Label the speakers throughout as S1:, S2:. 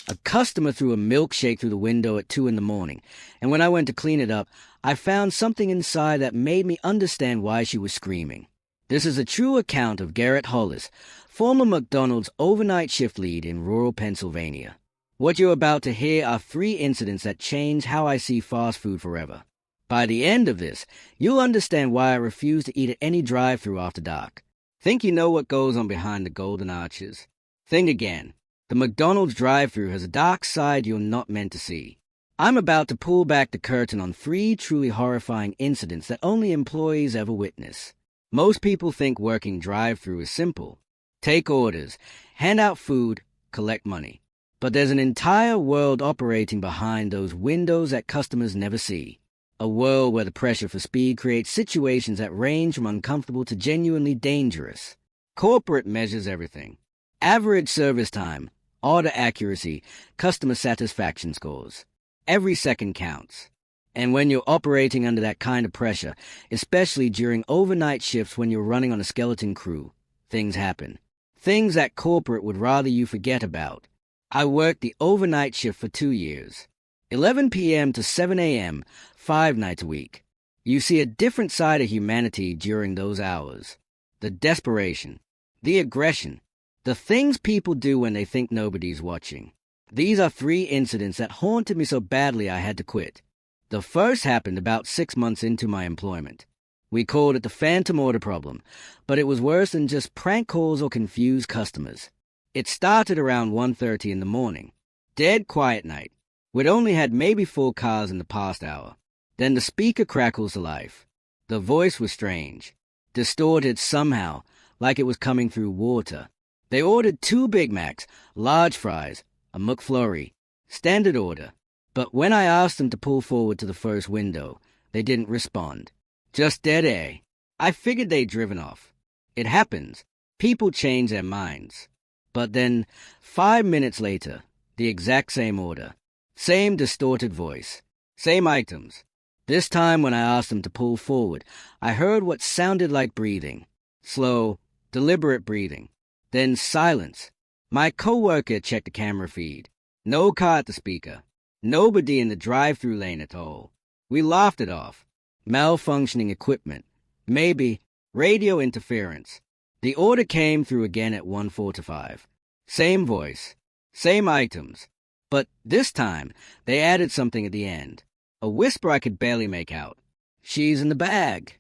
S1: A customer threw a milkshake through the window at 2 in the morning, and when I went to clean it up, I found something inside that made me understand why she was screaming. This is a true account of Garrett Hollis, former McDonald's overnight shift lead in rural Pennsylvania. What you're about to hear are 3 incidents that change how I see fast food forever. By the end of this, you'll understand why I refuse to eat at any drive-thru after dark. Think you know what goes on behind the golden arches? Think again. The McDonald's drive-thru has a dark side you're not meant to see. I'm about to pull back the curtain on 3 truly horrifying incidents that only employees ever witness. Most people think working drive-thru is simple. Take orders, hand out food, collect money. But there's an entire world operating behind those windows that customers never see. A world where the pressure for speed creates situations that range from uncomfortable to genuinely dangerous. Corporate measures everything. Average service time, order accuracy, customer satisfaction scores. Every second counts. And when you're operating under that kind of pressure, especially during overnight shifts when you're running on a skeleton crew, things happen. Things that corporate would rather you forget about. I worked the overnight shift for 2 years. 11 p.m. to 7 a.m., 5 nights a week. You see a different side of humanity during those hours. The desperation, the aggression, the things people do when they think nobody's watching. These are 3 incidents that haunted me so badly I had to quit. The first happened about 6 months into my employment. We called it the phantom order problem, but it was worse than just prank calls or confused customers. It started around 1:30 in the morning. Dead quiet night. We'd only had maybe 4 cars in the past hour. Then the speaker crackles to life. The voice was strange, distorted somehow, like it was coming through water. They ordered 2 Big Macs, large fries, a McFlurry, standard order. But when I asked them to pull forward to the first window, they didn't respond. Just dead air. I figured they'd driven off. It happens. People change their minds. But then, 5 minutes later, the exact same order. Same distorted voice. Same items. This time when I asked them to pull forward, I heard what sounded like breathing. Slow, deliberate breathing. Then silence. My coworker checked the camera feed. No car at the speaker. Nobody in the drive-thru lane at all. We laughed it off. Malfunctioning equipment. Maybe radio interference. The order came through again at 1:45. Same voice. Same items. But this time, they added something at the end. A whisper I could barely make out. She's in the bag.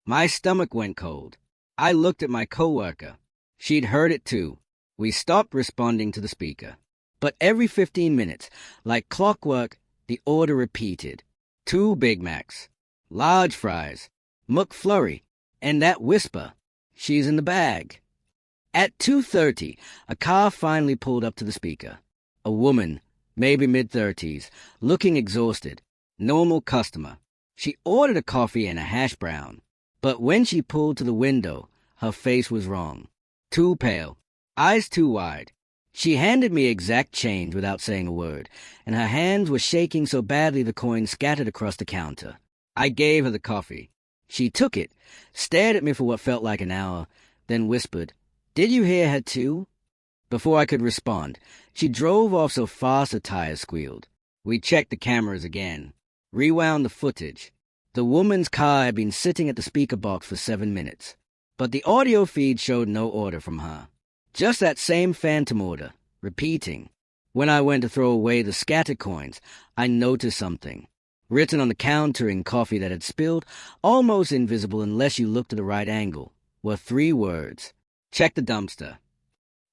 S1: My stomach went cold. I looked at my coworker. She'd heard it too. We stopped responding to the speaker. But every 15 minutes, like clockwork, the order repeated. 2 Big Macs, large fries, McFlurry, and that whisper, she's in the bag. At 2:30, a car finally pulled up to the speaker. A woman, maybe mid-30s, looking exhausted. Normal customer. She ordered a coffee and a hash brown. But when she pulled to the window, her face was wrong. Too pale, eyes too wide. She handed me exact change without saying a word, and her hands were shaking so badly the coins scattered across the counter. I gave her the coffee. She took it, stared at me for what felt like an hour, then whispered, "Did you hear her too?" Before I could respond, she drove off so fast her tires squealed. We checked the cameras again, rewound the footage. The woman's car had been sitting at the speaker box for 7 minutes, but the audio feed showed no order from her. Just that same phantom order, repeating. When I went to throw away the scattered coins, I noticed something. Written on the counter in coffee that had spilled, almost invisible unless you looked at the right angle, were 3 words. Check the dumpster.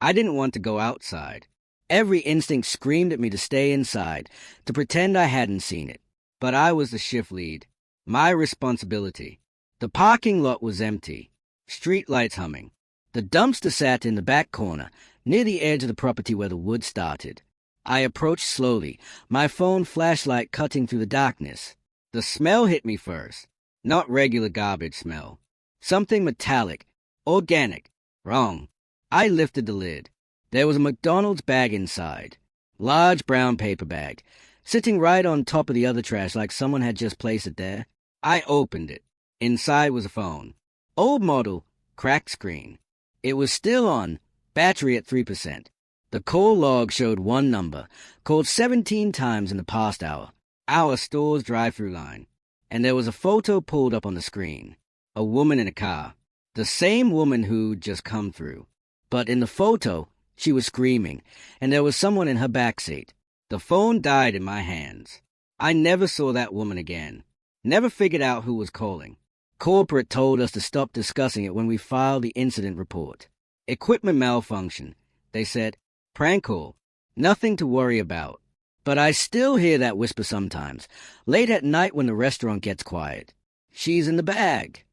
S1: I didn't want to go outside. Every instinct screamed at me to stay inside, to pretend I hadn't seen it. But I was the shift lead. My responsibility. The parking lot was empty. Street lights humming. The dumpster sat in the back corner, near the edge of the property where the wood started. I approached slowly, my phone flashlight cutting through the darkness. The smell hit me first. Not regular garbage smell. Something metallic, organic, wrong. I lifted the lid. There was a McDonald's bag inside. Large brown paper bag, sitting right on top of the other trash like someone had just placed it there. I opened it. Inside was a phone. Old model, cracked screen. It was still on, battery at 3%. The call log showed one number, called 17 times in the past hour, our store's drive-thru line, and there was a photo pulled up on the screen. A woman in a car. The same woman who'd just come through. But in the photo, she was screaming, and there was someone in her backseat. The phone died in my hands. I never saw that woman again. Never figured out who was calling. Corporate told us to stop discussing it when we filed the incident report. Equipment malfunction. They said, prank call. Nothing to worry about. But I still hear that whisper sometimes, late at night when the restaurant gets quiet. She's in the bag.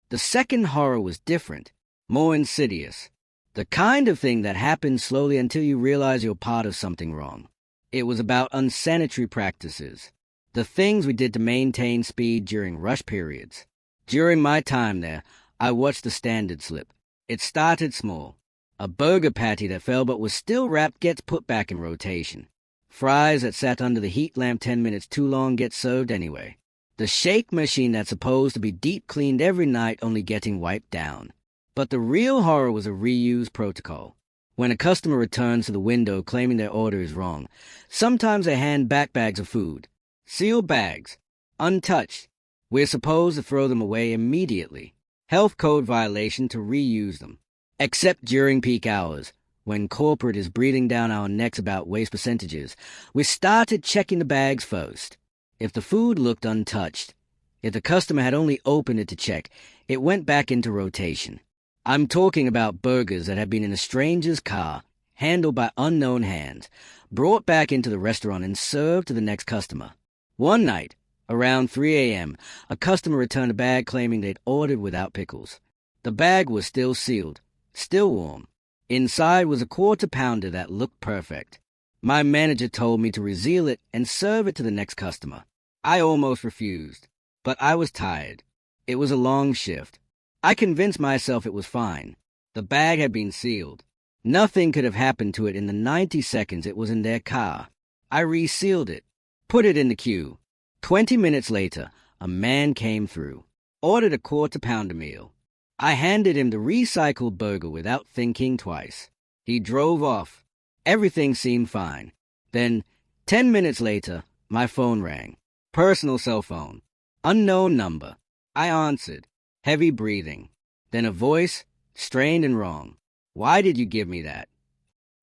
S1: The second horror was different, more insidious. The kind of thing that happens slowly until you realize you're part of something wrong. It was about unsanitary practices. The things we did to maintain speed during rush periods. During my time there, I watched the standard slip. It started small. A burger patty that fell but was still wrapped gets put back in rotation. Fries that sat under the heat lamp 10 minutes too long get served anyway. The shake machine that's supposed to be deep cleaned every night only getting wiped down. But the real horror was a reuse protocol. When a customer returns to the window claiming their order is wrong, sometimes they hand back bags of food. Sealed bags. Untouched. We're supposed to throw them away immediately. Health code violation to reuse them. Except during peak hours, when corporate is breathing down our necks about waste percentages, we started checking the bags first. If the food looked untouched, if the customer had only opened it to check, it went back into rotation. I'm talking about burgers that had been in a stranger's car, handled by unknown hands, brought back into the restaurant and served to the next customer. One night, around 3 a.m., a customer returned a bag claiming they'd ordered without pickles. The bag was still sealed, still warm. Inside was a quarter pounder that looked perfect. My manager told me to reseal it and serve it to the next customer. I almost refused, but I was tired. It was a long shift. I convinced myself it was fine. The bag had been sealed. Nothing could have happened to it in the 90 seconds it was in their car. I resealed it, put it in the queue. 20 minutes later, a man came through, ordered a quarter pounder meal. I handed him the recycled burger without thinking twice. He drove off. Everything seemed fine. Then, 10 minutes later, my phone rang. Personal cell phone. Unknown number. I answered. Heavy breathing. Then a voice, strained and wrong. Why did you give me that?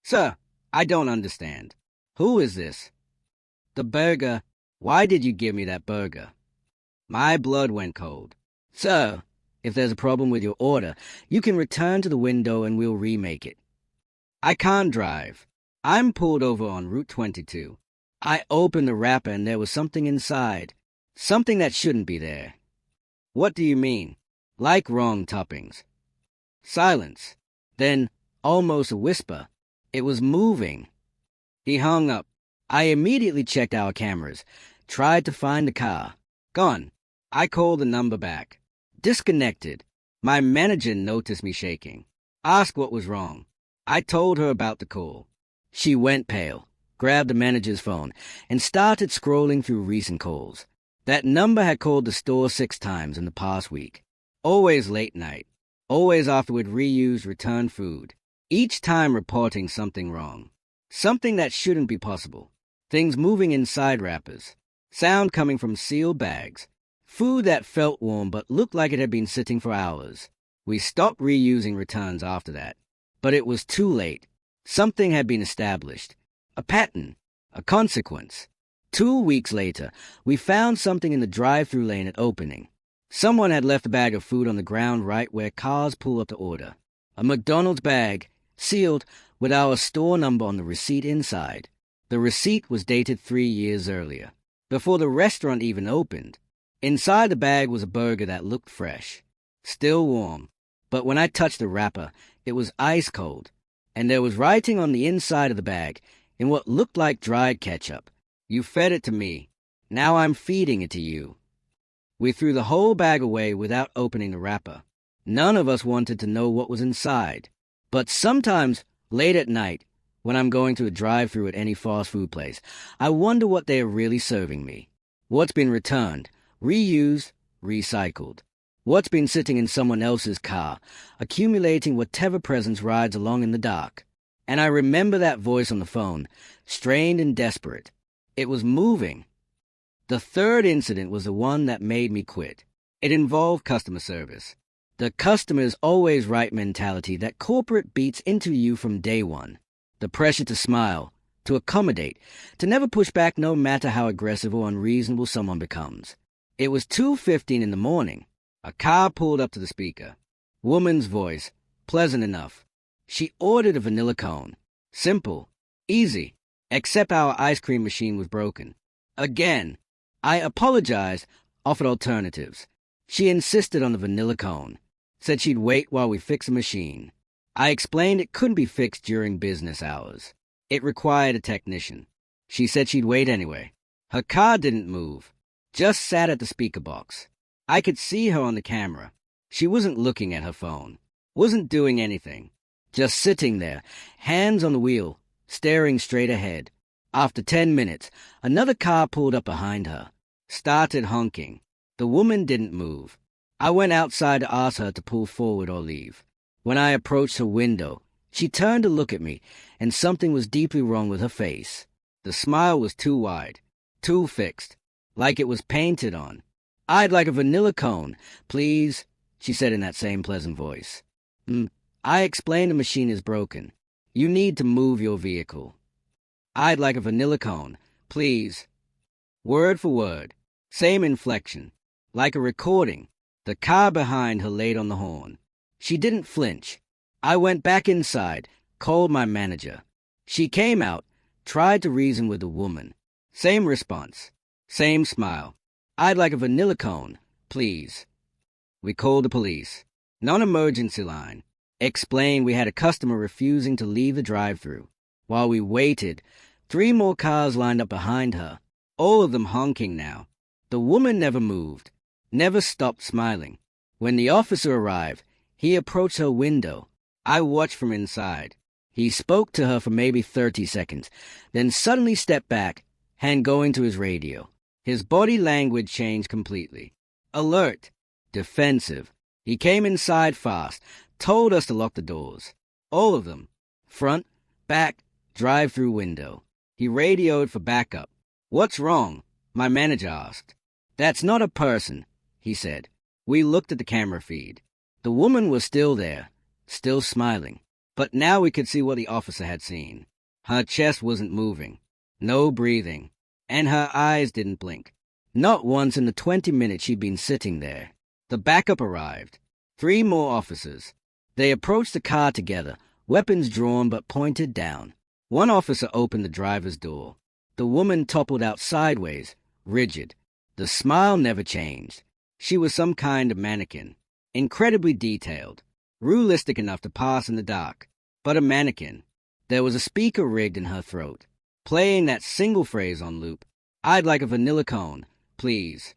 S1: Sir, I don't understand. Who is this? The burger. Why did you give me that burger? My blood went cold. Sir, if there's a problem with your order, you can return to the window and we'll remake it. I can't drive. I'm pulled over on Route 22. I opened the wrapper and there was something inside. Something that shouldn't be there. What do you mean? Like wrong toppings. Silence. Then, almost a whisper. It was moving. He hung up. I immediately checked our cameras. Tried to find the car. Gone. I called the number back. Disconnected. My manager noticed me shaking. Asked what was wrong. I told her about the call. She went pale, grabbed the manager's phone, and started scrolling through recent calls. That number had called the store 6 times in the past week. Always late night. Always after we'd reused returned food. Each time reporting something wrong. Something that shouldn't be possible. Things moving inside wrappers. Sound coming from sealed bags. Food that felt warm but looked like it had been sitting for hours. We stopped reusing returns after that. But it was too late. Something had been established. A pattern. A consequence. 2 weeks later, we found something in the drive-thru lane at opening. Someone had left a bag of food on the ground right where cars pull up to order. A McDonald's bag, sealed, with our store number on the receipt inside. The receipt was dated 3 years earlier, before the restaurant even opened. Inside the bag was a burger that looked fresh, still warm. But when I touched the wrapper, it was ice cold, and there was writing on the inside of the bag in what looked like dried ketchup. You fed it to me. Now I'm feeding it to you. We threw the whole bag away without opening the wrapper. None of us wanted to know what was inside. But sometimes, late at night, when I'm going to a drive-thru at any fast food place, I wonder what they are really serving me. What's been returned, reused, recycled. What's been sitting in someone else's car, accumulating whatever presence rides along in the dark. And I remember that voice on the phone, strained and desperate. It was moving. The third incident was the one that made me quit. It involved customer service. The customer's always right mentality that corporate beats into you from day one. The pressure to smile, to accommodate, to never push back no matter how aggressive or unreasonable someone becomes. It was 2:15 in the morning. A car pulled up to the speaker. Woman's voice, pleasant enough. She ordered a vanilla cone. Simple, easy, except our ice cream machine was broken. Again, I apologized, offered alternatives. She insisted on the vanilla cone, said she'd wait while we fixed the machine. I explained it couldn't be fixed during business hours. It required a technician. She said she'd wait anyway. Her car didn't move, just sat at the speaker box. I could see her on the camera. She wasn't looking at her phone, wasn't doing anything, just sitting there, hands on the wheel, staring straight ahead. After 10 minutes, another car pulled up behind her, started honking. The woman didn't move. I went outside to ask her to pull forward or leave. When I approached her window, she turned to look at me, and something was deeply wrong with her face. The smile was too wide, too fixed, like it was painted on. "I'd like a vanilla cone, please," she said in that same pleasant voice. I explained the machine is broken. You need to move your vehicle. "I'd like a vanilla cone, please." Word for word, same inflection, like a recording. The car behind her laid on the horn. She didn't flinch. I went back inside, called my manager. She came out, tried to reason with the woman. Same response, same smile. "I'd like a vanilla cone, please." We called the police. Non-emergency line. Explained we had a customer refusing to leave the drive-thru. While we waited, 3 more cars lined up behind her, all of them honking now. The woman never moved, never stopped smiling. When the officer arrived, he approached her window. I watched from inside. He spoke to her for maybe 30 seconds, then suddenly stepped back, hand going to his radio. His body language changed completely. Alert, defensive. He came inside fast, told us to lock the doors. All of them. Front, back, drive-through window. He radioed for backup. "What's wrong?" my manager asked. "That's not a person," he said. We looked at the camera feed. The woman was still there, still smiling. But now we could see what the officer had seen. Her chest wasn't moving. No breathing. And her eyes didn't blink. Not once in the 20 minutes she'd been sitting there. The backup arrived. 3 more officers. They approached the car together, weapons drawn but pointed down. One officer opened the driver's door. The woman toppled out sideways, rigid. The smile never changed. She was some kind of mannequin. Incredibly detailed. Realistic enough to pass in the dark. But a mannequin. There was a speaker rigged in her throat, playing that single phrase on loop. "I'd like a vanilla cone, please."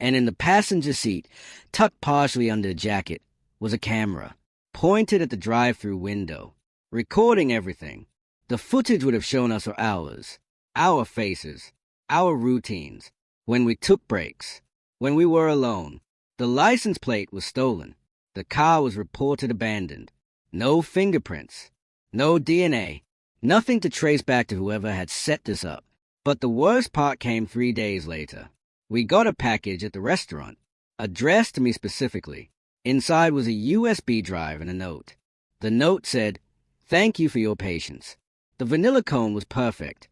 S1: And in the passenger seat, tucked partially under a jacket, was a camera, pointed at the drive-through window, recording everything. The footage would have shown us for hours. Our faces, our routines, when we took breaks, when we were alone. The license plate was stolen. The car was reported abandoned. No fingerprints, no DNA, nothing to trace back to whoever had set this up. But the worst part came 3 days later. We got a package at the restaurant, addressed to me specifically. Inside was a USB drive and a note. The note said, "Thank you for your patience." The vanilla cone was perfect.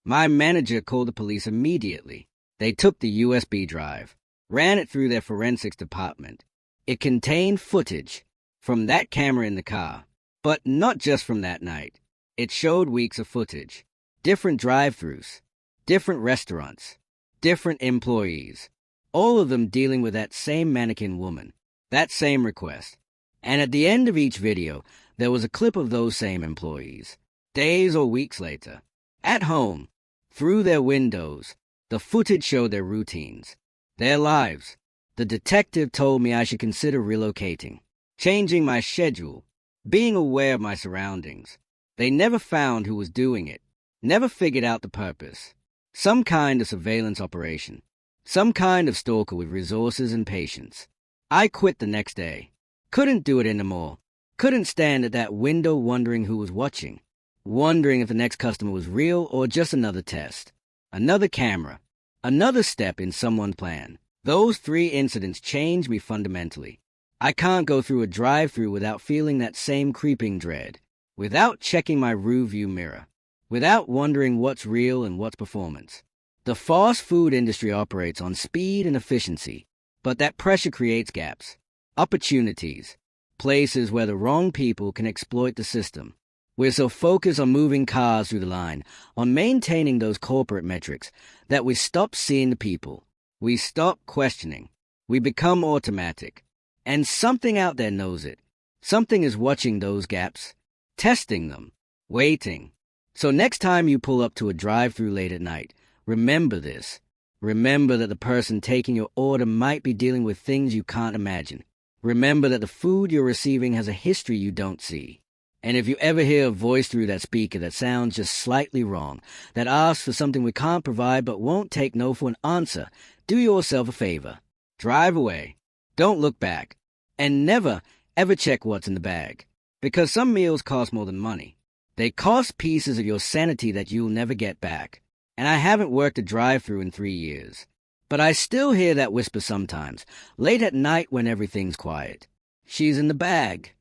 S1: My manager called the police immediately. They took the USB drive, ran it through their forensics department. It contained footage from that camera in the car, but not just from that night. It showed weeks of footage, different drive-thrus, different restaurants, different employees, all of them dealing with that same mannequin woman, that same request. And at the end of each video, there was a clip of those same employees. Days or weeks later, at home, through their windows, the footage showed their routines, their lives. The detective told me I should consider relocating, changing my schedule, being aware of my surroundings. They never found who was doing it, never figured out the purpose. Some kind of surveillance operation, some kind of stalker with resources and patience. I quit the next day. Couldn't do it anymore. Couldn't stand at that window wondering who was watching, wondering if the next customer was real or just another test, another camera, another step in someone's plan. Those 3 incidents changed me fundamentally. I can't go through a drive-thru without feeling that same creeping dread, without checking my rearview mirror, without wondering what's real and what's performance. The fast food industry operates on speed and efficiency, but that pressure creates gaps, opportunities, places where the wrong people can exploit the system. We're so focused on moving cars through the line, on maintaining those corporate metrics, that we stop seeing the people. We stop questioning. We become automatic. And something out there knows it. Something is watching those gaps, testing them, waiting. So next time you pull up to a drive-thru late at night, remember this. Remember that the person taking your order might be dealing with things you can't imagine. Remember that the food you're receiving has a history you don't see. And if you ever hear a voice through that speaker that sounds just slightly wrong, that asks for something we can't provide but won't take no for an answer, do yourself a favor. Drive away. Don't look back. And never, ever check what's in the bag. Because some meals cost more than money. They cost pieces of your sanity that you'll never get back. And I haven't worked a drive-thru in 3 years. But I still hear that whisper sometimes, late at night when everything's quiet. She's in the bag.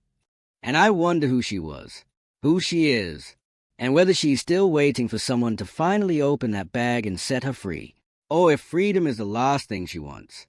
S1: And I wonder who she was, who she is, and whether she's still waiting for someone to finally open that bag and set her free, or if freedom is the last thing she wants.